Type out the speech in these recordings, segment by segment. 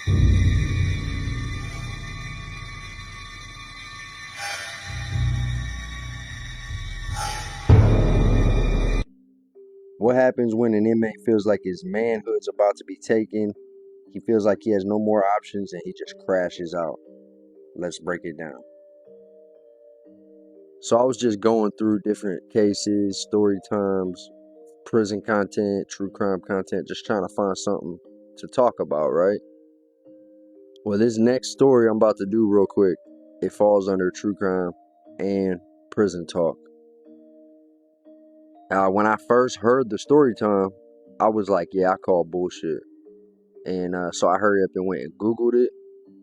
What happens when an inmate feels like his manhood's about to be taken? He feels like he has no more options and he just crashes out. Let's break it down. So I was just going through different cases, story times, prison content, true crime content, just trying to find something to talk about, right? Well, this next story I'm about to do real quick, it falls under true crime and prison talk. When I first heard the story time, I was like, yeah, I call bullshit. And so I hurried up and went and Googled it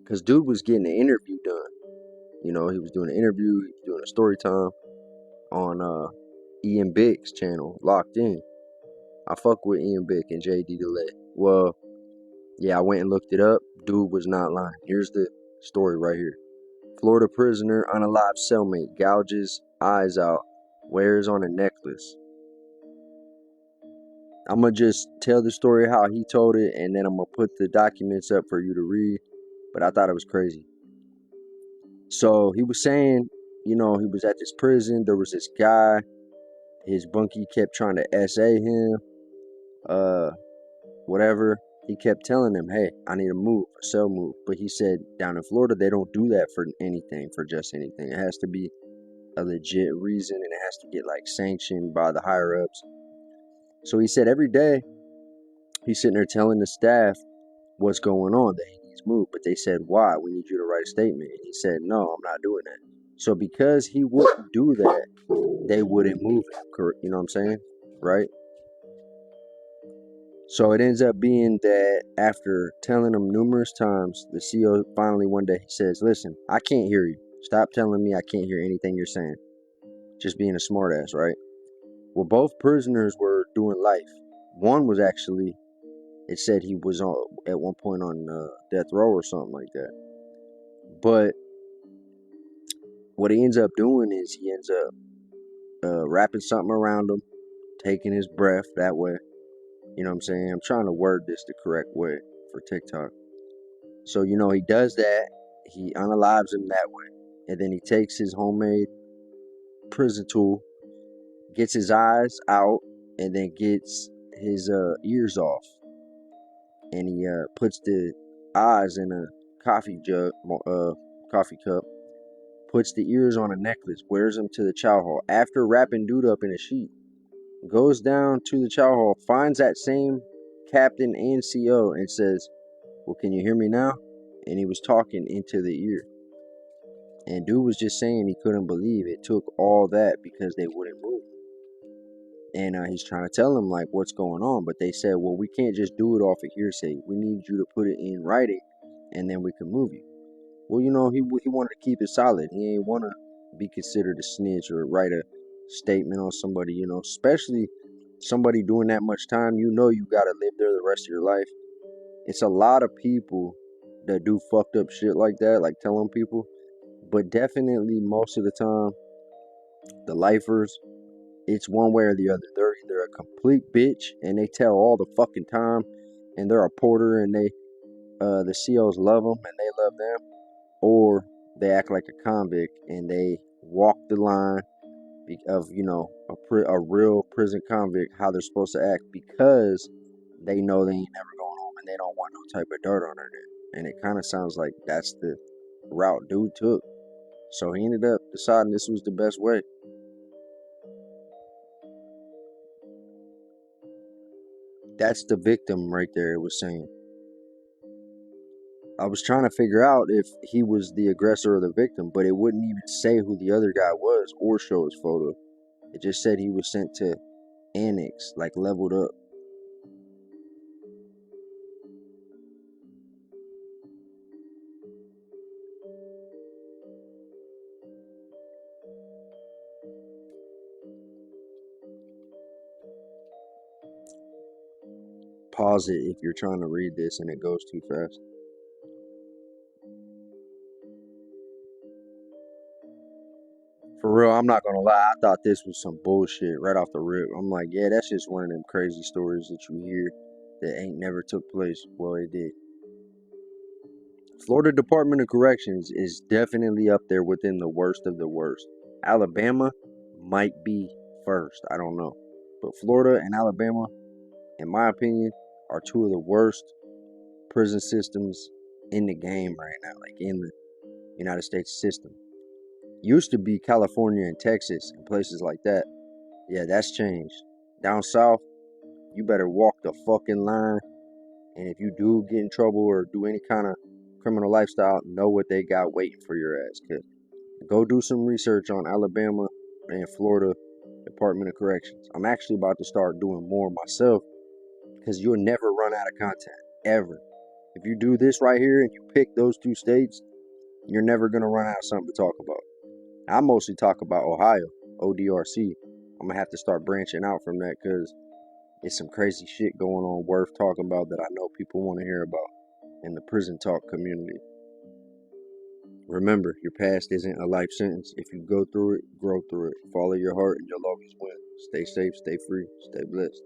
because dude was getting an interview done. You know, he was doing an interview, he was doing a story time on Ian Bick's channel, Locked In. I fuck with Ian Bick and JD DeLay. Well, yeah, I went and looked it up. Dude was not lying. Here's the story right here. Florida prisoner, unalived cellmate, gouges eyes out, wears on a necklace. I'm going to just tell the story how he told it, and then I'm going to put the documents up for you to read. But I thought it was crazy. So he was saying, you know, he was at this prison. There was this guy. His bunkie kept trying to SA him. Whatever. He kept telling him, hey, I need to move, a cell move. But he said down in Florida, they don't do that for anything, for just anything. It has to be a legit reason, and it has to get like sanctioned by the higher ups. So he said every day he's sitting there telling the staff what's going on, that he needs moved. But they said, why? We need you to write a statement. And he said, no, I'm not doing that. So because he wouldn't do that, they wouldn't move him. You know what I'm saying? Right? So it ends up being that after telling him numerous times, the CO finally one day he says, listen, I can't hear you. Stop telling me I can't hear anything you're saying. Just being a smartass, right? Well, both prisoners were doing life. One was actually, it said he was at one point on death row or something like that. But what he ends up doing is he ends up wrapping something around him, taking his breath that way. You know what I'm saying? I'm trying to word this the correct way for TikTok. So, you know, he does that. He unalives him that way. And then he takes his homemade prison tool, gets his eyes out, and then gets his ears off. And he puts the eyes in a coffee cup, puts the ears on a necklace, wears them to the chow hall. After wrapping dude up in a sheet, goes down to the chow hall, finds that same captain and CO and says, well, can you hear me now? And he was talking into the ear. And dude was just saying he couldn't believe it took all that because they wouldn't move. And he's trying to tell him like what's going on. But they said, well, we can't just do it off of hearsay. We need you to put it in writing and then we can move you. Well, you know, he wanted to keep it solid. He ain't want to be considered a snitch or write a statement on somebody, you know, especially somebody doing that much time. You know, you got to live there the rest of your life. It's a lot of people that do fucked up shit like that, like telling people. But definitely most of the time, the lifers, it's one way or the other. They're either a complete bitch and they tell all the fucking time, and they're a porter and they, the COs love them and they love them, or they act like a convict and they walk the line of, you know, a real prison convict, how they're supposed to act because they know they ain't never going home and they don't want no type of dirt on their neck. And it kind of sounds like that's the route dude took. So he ended up deciding this was the best way. That's the victim right there, it was saying. I was trying to figure out if he was the aggressor or the victim, but it wouldn't even say who the other guy was or show his photo. It just said he was sent to annex, like leveled up. Pause it if you're trying to read this and it goes too fast. For real, I'm not gonna lie, I thought this was some bullshit right off the rip. I'm like, yeah, that's just one of them crazy stories that you hear that ain't never took place. Well, it did. Florida Department of Corrections is definitely up there within the worst of the worst. Alabama might be first. I don't know. But Florida and Alabama, in my opinion, are two of the worst prison systems in the game right now, like in the United States system. Used to be California and Texas and places like that. Yeah, that's changed. Down south, you better walk the fucking line. And if you do get in trouble or do any kind of criminal lifestyle, know what they got waiting for your ass. Cause go do some research on Alabama and Florida Department of Corrections. I'm actually about to start doing more myself because you'll never run out of content, ever. If you do this right here and you pick those two states, you're never going to run out of something to talk about. I mostly talk about Ohio, ODRC. I'm going to have to start branching out from that because it's some crazy shit going on worth talking about that I know people want to hear about in the prison talk community. Remember, your past isn't a life sentence. If you go through it, grow through it. Follow your heart and you'll always win. Stay safe, stay free, stay blessed.